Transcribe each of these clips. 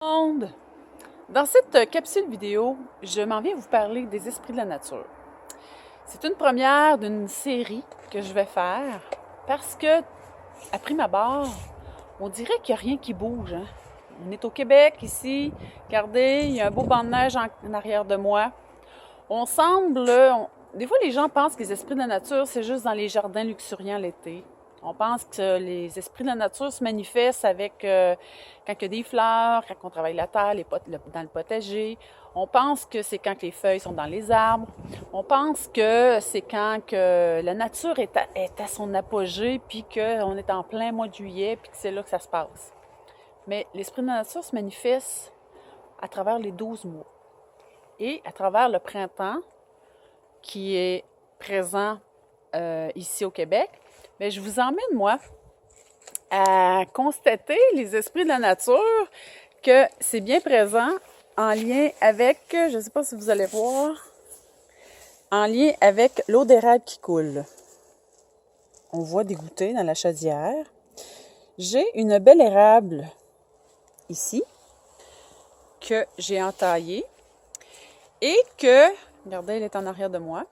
Monde. Dans cette capsule vidéo, je m'en viens vous parler des esprits de la nature. C'est une première d'une série que je vais faire parce que, à prime abord, on dirait qu'il n'y a rien qui bouge. On est au Québec ici, regardez, il y a un beau banc de neige en arrière de moi. On semble, des fois les gens pensent que les esprits de la nature, c'est juste dans les jardins luxuriants l'été. On pense que les esprits de la nature se manifestent avec quand il y a des fleurs, quand on travaille la terre, dans le potager. On pense que c'est quand les feuilles sont dans les arbres. On pense que c'est quand que la nature est à son apogée, puis qu'on est en plein mois de juillet, puis que c'est là que ça se passe. Mais l'esprit de la nature se manifeste à travers les 12 mois. Et à travers le printemps, qui est présent ici au Québec, bien, je vous emmène, moi, à constater les esprits de la nature, que c'est bien présent en lien avec, je ne sais pas si vous allez voir, en lien avec l'eau d'érable qui coule. On voit des gouttées dans la chaudière. J'ai une belle érable ici, que j'ai entaillée, et que, regardez, elle est en arrière de moi,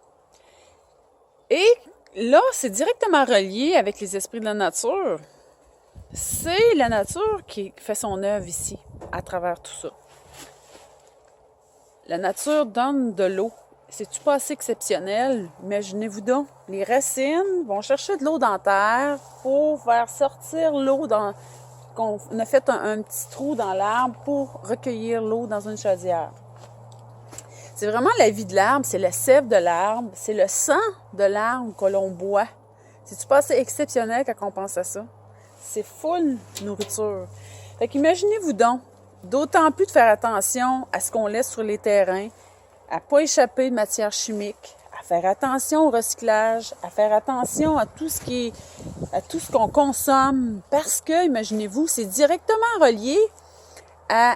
et là, c'est directement relié avec les esprits de la nature. C'est la nature qui fait son œuvre ici, à travers tout ça. La nature donne de l'eau. C'est-tu pas assez exceptionnel? Imaginez-vous donc, les racines vont chercher de l'eau dans la terre pour faire sortir l'eau qu'on a fait un petit trou dans l'arbre pour recueillir l'eau dans une chaudière. C'est vraiment la vie de l'arbre, c'est la sève de l'arbre, c'est le sang de l'arbre que l'on boit. C'est-tu pas assez exceptionnel quand on pense à ça? C'est full nourriture. Fait qu'imaginez-vous donc, d'autant plus de faire attention à ce qu'on laisse sur les terrains, à ne pas échapper de matières chimiques, à faire attention au recyclage, à faire attention à tout ce qu'on consomme, parce que, imaginez-vous, c'est directement relié à...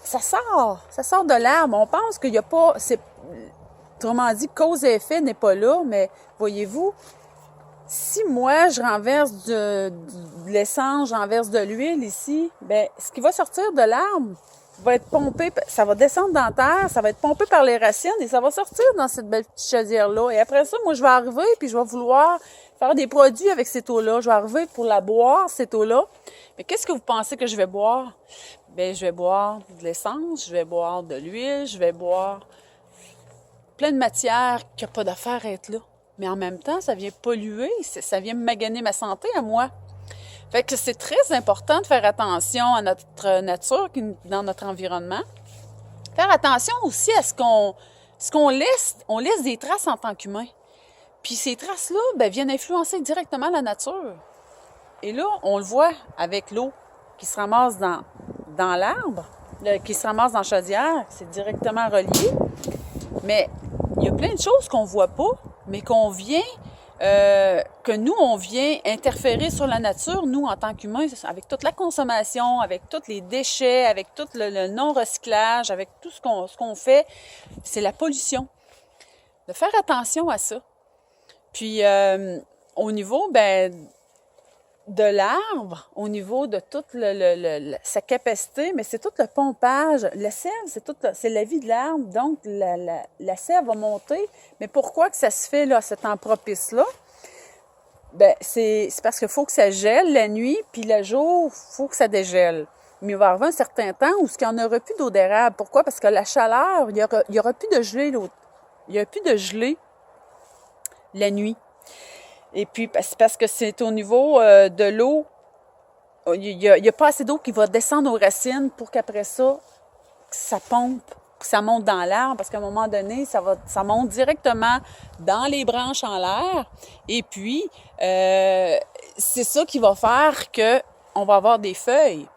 Ça sort de l'arbre. On pense qu'il n'y a pas... Autrement dit, cause et effet n'est pas là, mais voyez-vous, si moi, je renverse de l'essence, je renverse de l'huile ici, bien, ce qui va sortir de l'arbre va être pompé, ça va descendre dans la terre, ça va être pompé par les racines et ça va sortir dans cette belle petite chaudière-là. Et après ça, moi, je vais arriver puis je vais vouloir faire des produits avec cette eau-là. Je vais arriver pour la boire, cette eau-là. Mais qu'est-ce que vous pensez que je vais boire? Bien, je vais boire de l'essence, je vais boire de l'huile, je vais boire plein de matières qui n'ont pas d'affaire à être là. Mais en même temps, ça vient polluer, ça vient maganer ma santé à moi. Fait que c'est très important de faire attention à notre nature dans notre environnement. Faire attention aussi à ce qu'on laisse. On laisse des traces en tant qu'humain. Puis ces traces-là, bien, viennent influencer directement la nature. Et là, on le voit avec l'eau qui se ramasse dans l'arbre, qui se ramasse dans la chaudière, c'est directement relié. Mais il y a plein de choses qu'on ne voit pas, mais que nous, on vient interférer sur la nature, nous, en tant qu'humains, avec toute la consommation, avec tous les déchets, avec tout le non-recyclage, avec tout ce qu'on fait, c'est la pollution. De faire attention à ça. Puis, au niveau, de l'arbre, au niveau de toute sa capacité, mais c'est tout le pompage. La sève, c'est la vie de l'arbre, donc la sève va monter. Mais pourquoi que ça se fait là, à cet temps propice-là? Bien, c'est parce qu'il faut que ça gèle la nuit, puis le jour, il faut que ça dégèle. Mais il va y avoir un certain temps où il n'y en aura plus d'eau d'érable. Pourquoi? Parce que la chaleur, il y aura plus de gelée. Il n'y aura plus de gelée la nuit. Et puis, c'est parce que c'est au niveau de l'eau, il y a pas assez d'eau qui va descendre aux racines pour qu'après ça pompe, que ça monte dans l'arbre, parce qu'à un moment donné, ça monte directement dans les branches en l'air. Et puis, c'est ça qui va faire qu'on va avoir des feuilles.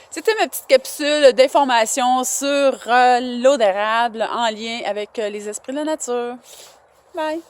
C'était ma petite capsule d'information sur l'eau d'érable en lien avec les esprits de la nature. Bye!